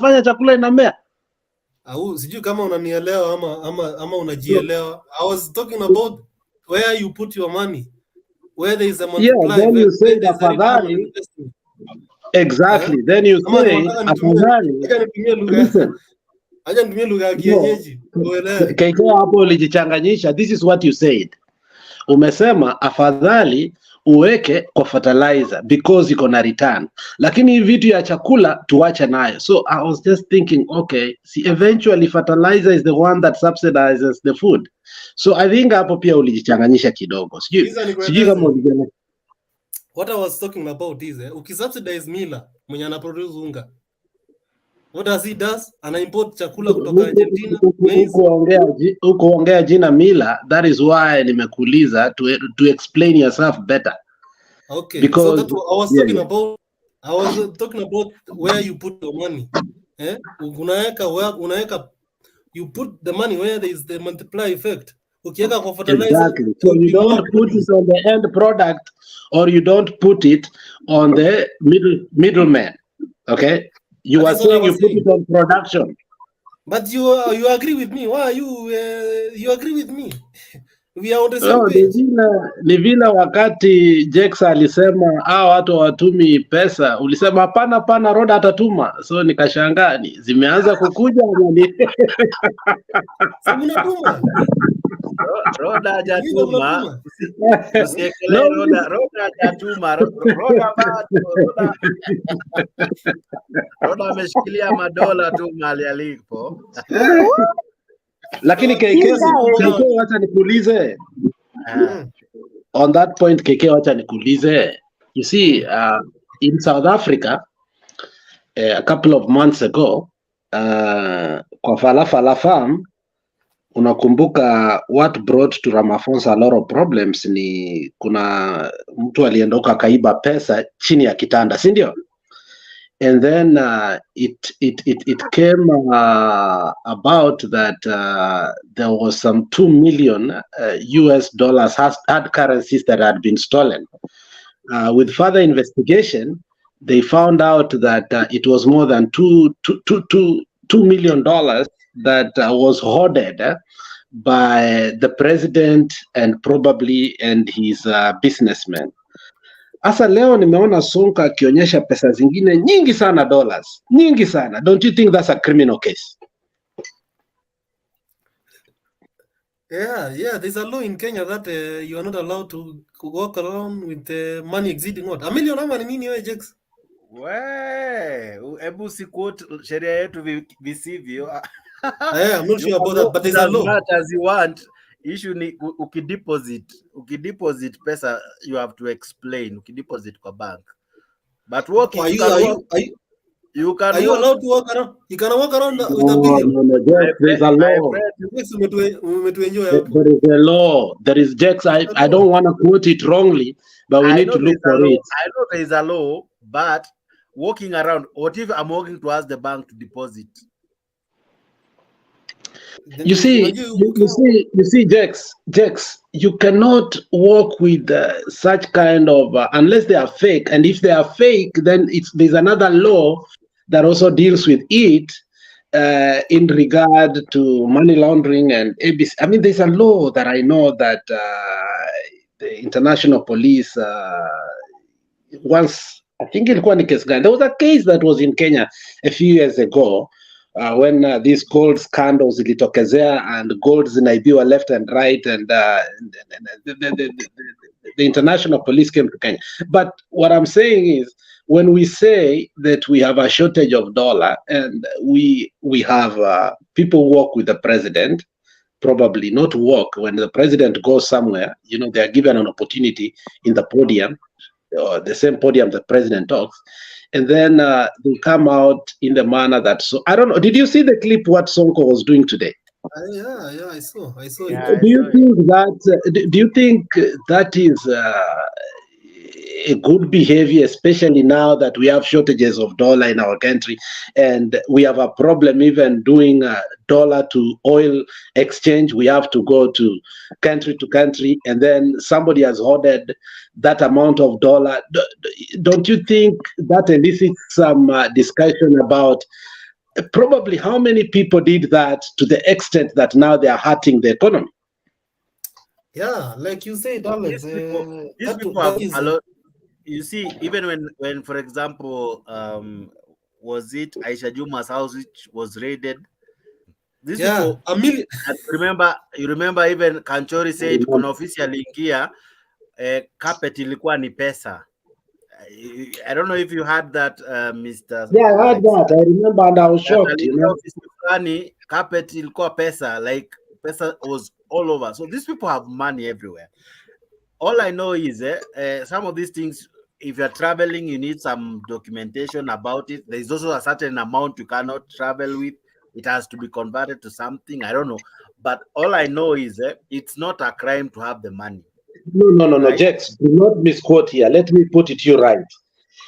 inafanya chakula inamea. Au sijui kama unanielewa ama unajielewa. I was talking about where you put your money, where there is a multiplier. Then you say afadhali. Exactly. Then you say afadhali. Acha nitumie lugha ya kienyeji uelewe. KK hapo ulijichanganyisha. This is what you said. Umesema afadhali uweke kwa fertilizer because iko na return, lakini vitu ya chakula tuache nayo. So I was just thinking, okay, see, eventually fertilizer is the one that subsidizes the food. So I think hapo pia ulijichanganyisha kidogo. Sijui kama ulijana. What I was talking about is ukisubsidize Mila mwenye ana produce unga, what does he does? Ana import chakula kutoka Argentina. Ukoongea jina Mila, that is why nimekuuliza to explain yourself better. Okay, because so that's what I was talking about. I was talking about where you put your money. Unaweka you put the money where there is the multiplier effect. Ukiweka kwa fertilizer. Exactly. So you don't put it on the end product, or you don't put it on the middleman. Okay? You are saying you put it on production. But you agree with me. Why are you agree with me? We are on the same page. Ni vile wakati Jex alisema watu watumi pesa, ulisema hapana Rhoda atatuma. So nikashangaa zimeanza kukuja ni Unatuma. Rhoda hajatuma. Usiekele Rhoda hajatuma. Rhoda ameshikilia madola tu mali alipo. Lakini KK wacha nikuulize. On that point KK wacha nikuulize. You see, in South Africa a couple of months ago, kwa Falafala farm, unakumbuka what brought to Ramaphosa a lot of problems ni kuna mtu aliendoka kaiba pesa chini ya kitanda, si ndio? And then it came about that there was some $2 million US dollars hard currencies that had been stolen. With further investigation, they found out that it was more than $2 million that was hoarded by the president and his businessmen. Asa leo nimeona Sonko akionyesha pesa zingine nyingi sana dollars. Nyingi sana. Don't you think that's a criminal case? Yeah, there's a law in Kenya that you are not allowed to walk around with money exceeding what? $1 million ama ni nini wewe Jex? Ebu si quote sheria yetu visivyo. I'm not sure about that, but there's a law. As you want. Issue ni ukideposit pesa, you have to explain. Ukideposit kwa bank, but walking you can. Are you allowed to walk around? You can walk around with a billion. No, there's a law. There is a law. There is Jex. I don't want to quote it wrongly, but we need to look for it. I know there is a law, but walking around. What if I'm walking to ask the bank to deposit? You see, Jex, you cannot work with such kind of unless they are fake. And if they are fake, then there's another law that also deals with it in regard to money laundering and ABC. I mean, there's a law that I know that the international police once, I think ilikuwa ni case gani. There was a case that was in Kenya a few years ago. When these gold scandals ilitokezea and gold zinaibiwa left and right, and the international police came to Kenya. But what I'm saying is, when we say that we have a shortage of dollar and we have people work with the president, probably not work when the president goes somewhere, they are given an opportunity in the podium, or the same podium the president talks. And then they come out in the manner that, so I don't know. Did you see the clip what Sonko was doing today? Yeah, I saw. Yeah, do you think that is a good behavior, especially now that we have shortages of dollar in our country, and we have a problem even doing dollar to oil exchange? We have to go to country, and then somebody has hoarded that amount of dollar. Don't you think that elicits some discussion about probably how many people did that to the extent that now they are hurting the economy? Yeah, like you said, Alex. These people have a lot. You see, even when for example, was it Aisha Juma's house which was raided? These people, you remember even Kanchori said kuna ofisi aliingia, carpet ilikuwa ni pesa. I don't know if you heard that, Mr. Yeah, I heard that. I remember, and I was shocked. You know, carpet ilikuwa pesa, like pesa was all over. So these people have money everywhere. All I know is some of these things, if you're traveling, you need some documentation about it. There's also a certain amount you cannot travel with. It has to be converted to something. I don't know. But all I know is it's not a crime to have the money. No, right? Jex, do not misquote here. Let me put it to you right.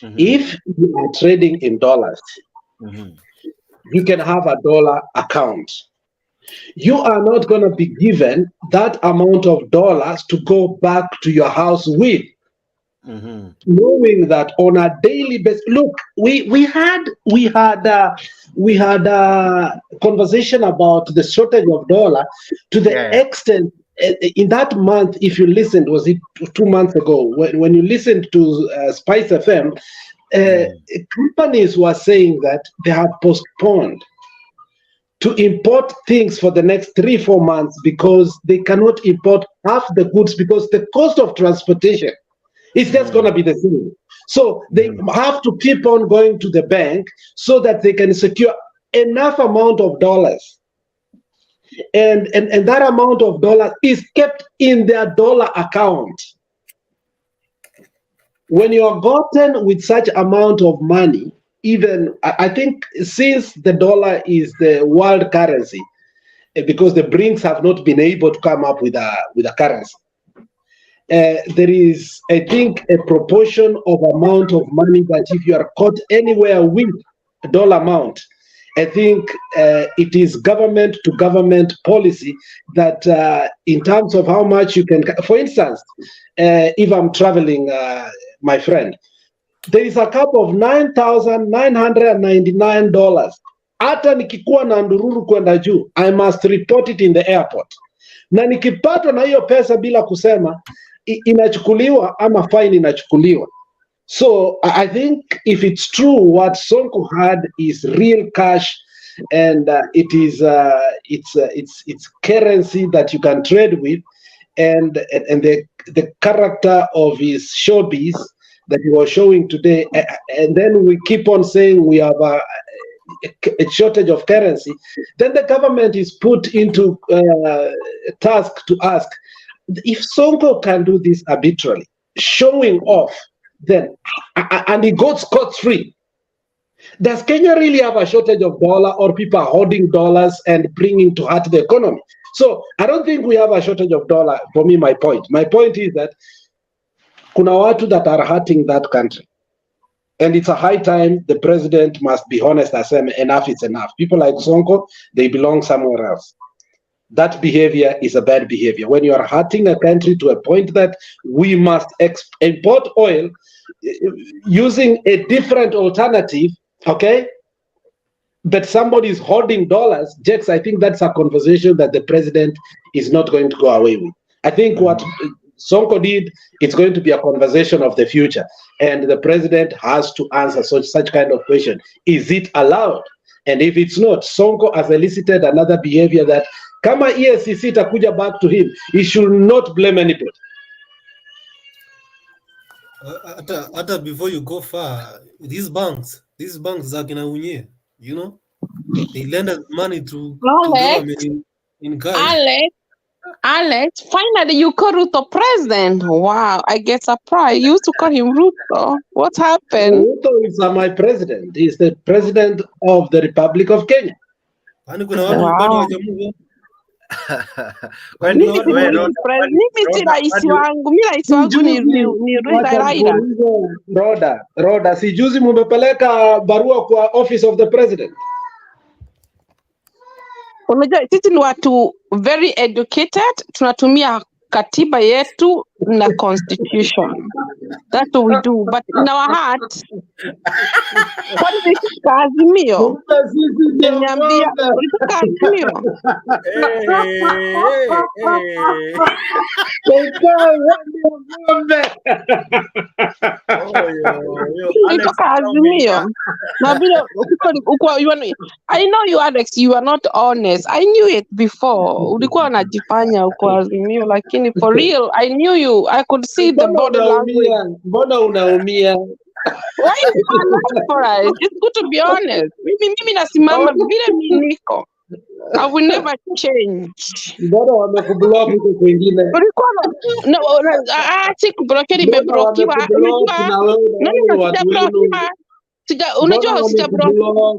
If you are trading in dollars, you can have a dollar account. You are not going to be given that amount of dollars to go back to your house with. Knowing that on a daily basis. Look, we had a conversation about the shortage of dollar to the extent in that month. If you listened, was it 2 months ago when you listened to Spice FM, companies were saying that they had postponed to import things for the next 3-4 months because they cannot import half the goods because the cost of transportation is just going to be the same. So they have to keep on going to the bank so that they can secure enough amount of dollars. And that amount of dollars is kept in their dollar account. When you are gotten with such amount of money, even I think since the dollar is the world currency, because the BRICS have not been able to come up with a currency, there is, I think, a proportion of amount of money that if you are caught anywhere with a dollar amount, I think it is government to government policy that in terms of how much you can, for instance, if I'm traveling, my friend, there is a cap of $9,999. Hata nikikuwa na ndururu kwenda juu, I must report it in the airport. Na nikipatwa na hiyo pesa bila kusema, inachukuliwa ama fine inachukuliwa. So I think if it's true what Sonko had is real cash, and it is it's currency that you can trade with, and the character of his showbiz that he was showing today, and then we keep on saying we have a shortage of currency, then the government is put into task to ask, if Sonko can do this arbitrarily, showing off, then and he got scot-free, does Kenya really have a shortage of dollar, or people are hoarding dollars and bringing to hurt the economy? So I don't think we have a shortage of dollar. For me, my point is that kuna watu that are hurting that country, and it's a high time the president must be honest and say enough is enough. People like Sonko, they belong somewhere else. That behavior is a bad behavior. When you are hurting a country to a point that we must import oil using a different alternative, okay, but somebody is hoarding dollars, Jex, I think that's a conversation that the president is not going to go away with. I think what Sonko did, it's going to be a conversation of the future, and the president has to answer such kind of question. Is it allowed? And if it's not, Sonko has elicited another behavior that kama EACC itakuja back to him, he should not blame anybody. Ata before you go far, these banks are gonna unye, you know, they lend money to government in Ghana. Alex, finally you call Ruto president. Wow, I get surprised. You used to call him Ruto. What happened? Ruto is my president. He's the president of the Republic of Kenya. Wow. Mimi si rais wangu, mimi rais wangu ni Raila. Rhoda, si juzi mumepeleka barua kwa office of the president. Unajua sisi ni watu very educated, tunatumia katiba yetu in the constitution. That's what we do. But in our heart, what is it? Azimio. Niambia, ulitaka Azimio. Ulitaka Azimio. Na vile I know you, Alex, you are not honest. I knew it before. Ulikuwa unajifanya uko Azimio, lakini for real, I knew you. I could see the body language. Mbona unaumia? Why is it not for us? It's good to be honest. Mimi nasimama vile mimi niko. I will never change. Mbona wamekublock huko kwingine? Ulikuwa si kublock, nimeblokiwa. Unajua sijablokiwa.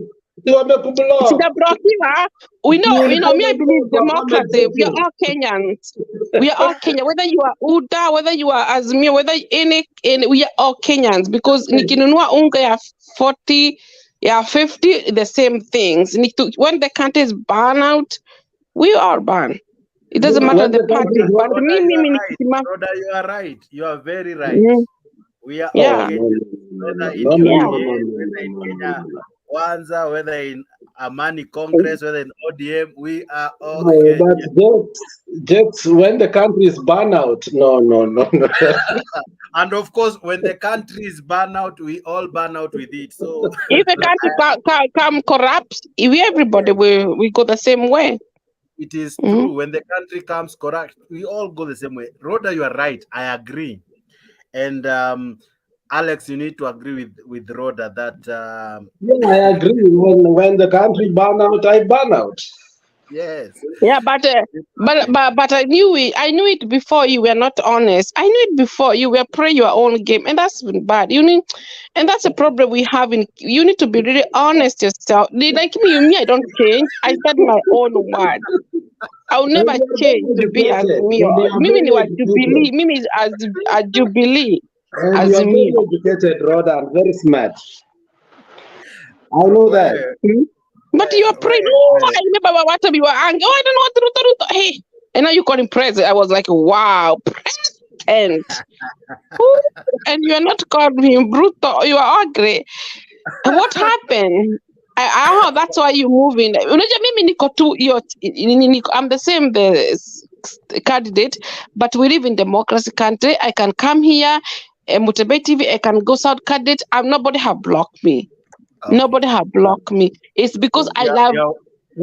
Sijablokiwa. We know, me, I believe democracy. We are all Kenyans. We are all Kenya. Whether you are UDA, whether you are Azimio, whether any, we are all Kenyans. Because nikinunua unga ya 40, ya 50, the same things. When the country is burned out, we are burned. It doesn't matter the party. But Rhoda, you are right. You are very right. We are all Kenyans. Whether in Kenya, Kwanza, whether in Amani Congress, whether in ODM, we are all but just when the country is burn out, no. And of course, when the country is burn out, we all burn out with it. So if the country come corrupt, everybody we go the same way. It is true. When the country comes corrupt, we all go the same way. Rhoda, you are right. I agree. And Alex, you need to agree with Rhoda that. Yeah, I agree. When the country burn out, I burn out. Yes. Yeah, but I knew it. I knew it before you were not honest. I knew it before you were playing your own game, and that's bad. And that's a problem we have. You need to be really honest yourself. Like me, I don't change. I said my own word. I will never change to be as me. Mimi was Jubilee. Mimi is as a Jubilee. And you are very educated, Rhoda, and very smart. I know that. But you are praying. I remember what we were angry. I don't know what Ruto. Hey, and now you call him president. I was like, wow, president. And you are not calling him Ruto. You are angry. And what happened? That's why you're moving. I'm the same candidate, but we live in democracy country. I can come here, Mutembei TV. I can go South candidate. Nobody have blocked me. Okay. Nobody have blocked me. It's because I love people.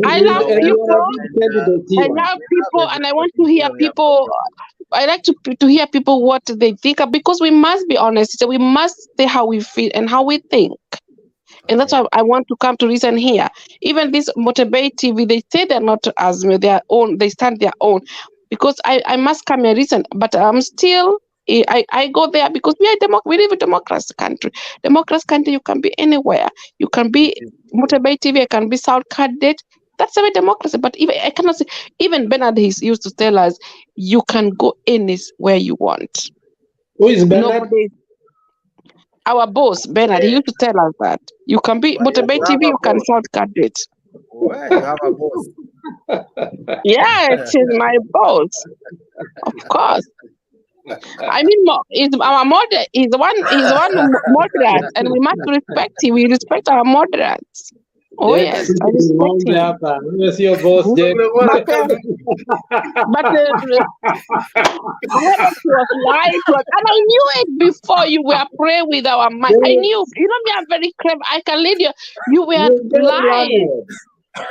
I love people, and I want to hear people. I like to hear people what they think, because we must be honest. So we must say how we feel and how we think. And that's why I want to come to listen here. Even this Mutembei TV, they say they're not as their own. They stand their own. Because I must come and listen. But I'm still. I go there because we live in a democracy country. Democracy country, you can be anywhere. You can be Mutembei TV, I can be South candidate. That's a democracy. But I cannot say, even Bernard used to tell us, you can go anywhere you want. Who is Bernard? Our boss, Bernard, he used to tell us that. You can be Mutembei TV, you can South candidate. Well, you have a boss. Yeah, she's my boss. Of course. I mean, he's our moderator. He's one moderate, and we must respect him. We respect our moderates. Oh yes, I respect him. Who's your boss, Jake? But was light, and I knew it before you were praying with our mind. I knew. You know me, I'm very clever. I can lead you. You were lying.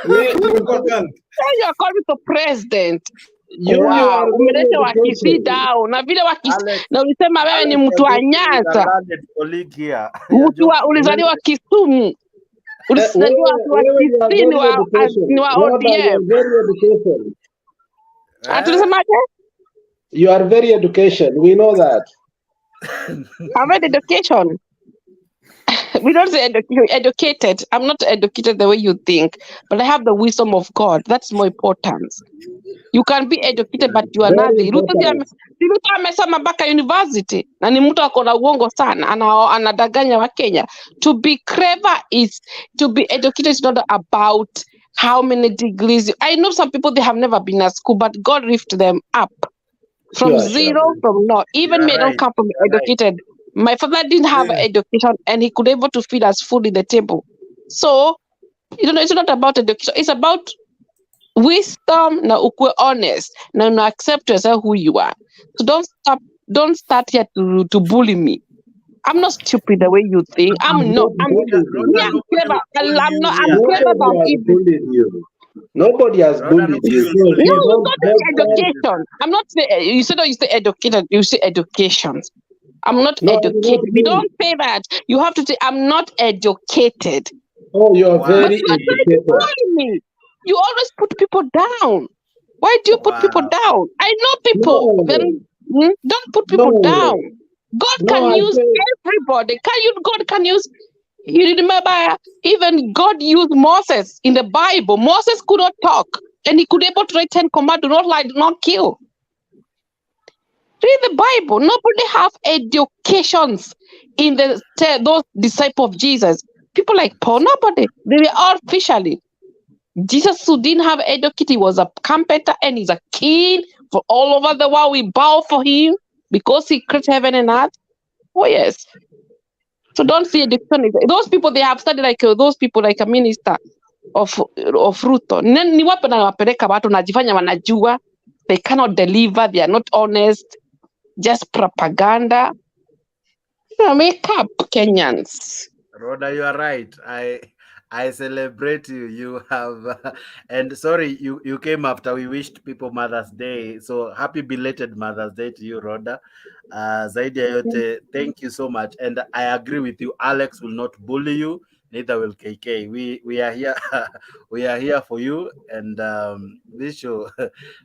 You're calling to president. Umeleta wakisi down na vile na ulisema wewe ni mtu wa Nyanza, ulizaliwa Kisumu, ulizaliwa watu wa Kisii ni wa ODM. Tulisemaje? You are very education. We know that. I'm very education. We don't say educated. I'm not educated the way you think, but I have the wisdom of God. That's more important. You can be educated, but you are nothing. Ruto amesoma mpaka university na ni mtu akona uongo sana, anadanganya wa Kenya. To be clever is to be educated is not about how many degrees. I know some people, they have never been at school, but God lifted them up. From zero, from no. Even me, I don't come from educated. My father didn't have education, and he could able to feed us food in the table. So, it's not about education. It's about wisdom. Now, ukwe honest. Now, accept yourself who you are. So don't start here to bully me. I'm not stupid the way you think. I'm not. I'm clever. I'm clever than even. Nobody has bullied you. No, it's not education. I'm not saying you said you say educated. You say education. I'm not educated. You don't say that. You have to say I'm not educated. Oh, you're very educated. Me. You always put people down. Why do you put people down? I know people. No. Then don't put people down. God can use everybody. God can use. You remember, even God used Moses in the Bible. Moses could not talk, and he could able to write 10 commands: do not lie, do not kill. Read the Bible. Nobody have educations in those disciples of Jesus. People like Paul, nobody. They were all officially. Jesus, who didn't have education, he was a carpenter and he's a king for all over the world. We bow for him because he created heaven and earth. Oh yes. So don't see education. Those people, they have studied like those people like a minister of Ruto. Ni wapi na wapeleka watu najifanya wanajua. They cannot deliver. They are not honest. Just propaganda. Make up Kenyans. Rhoda, you are right. I celebrate you. You have, and sorry, you came after we wished people Mother's Day. So happy belated Mother's Day to you, Rhoda. Zaidi ya yote, thank you so much. And I agree with you. Alex will not bully you. Neither will KK. We are here. We are here for you. And this show,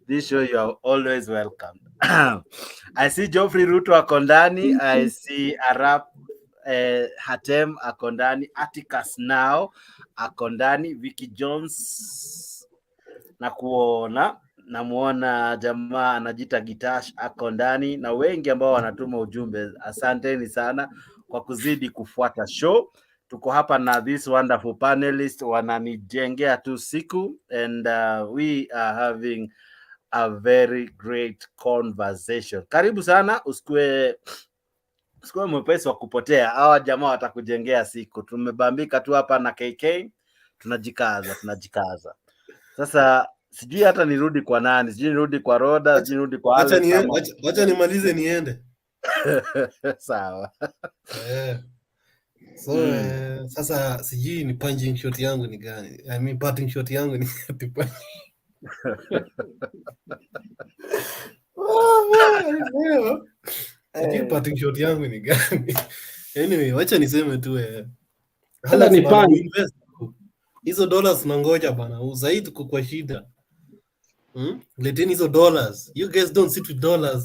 you are always welcome. I see Geoffrey Ruto akondani. I see Arap Hatem akondani. Atticus now akondani. Vicky Jones namuona jamaa anajita Gitash akondani, na wengi ambao wanatuma ujumbe. Asanteni sana kwa kuzidi kufuata show. Tuko hapa na this wonderful panelist wananijengea tu siku, and we are having a very great conversation. Karibu sana, usikue mwepesi wa kupotea. Hawa jamaa watakujengea siku. Tumebambika tu hapa na KK, tunajikaza. Sasa sijui hata nirudi kwa nani, sijui nirudi kwa Rhoda, sijui nirudi kwa Alex. Wacha nimalize niende. Sawa. So sasa sijui ni punching shot yangu ni gani? I mean batting shot yangu ni gani? Sijui batting shot yangu ni gani? Anyway, wacha niseme tu hala ni pan. Hizo dollars nangoja bana, zaidi kwa shida. Leteni hizo dollars. You guys don't sit with dollars.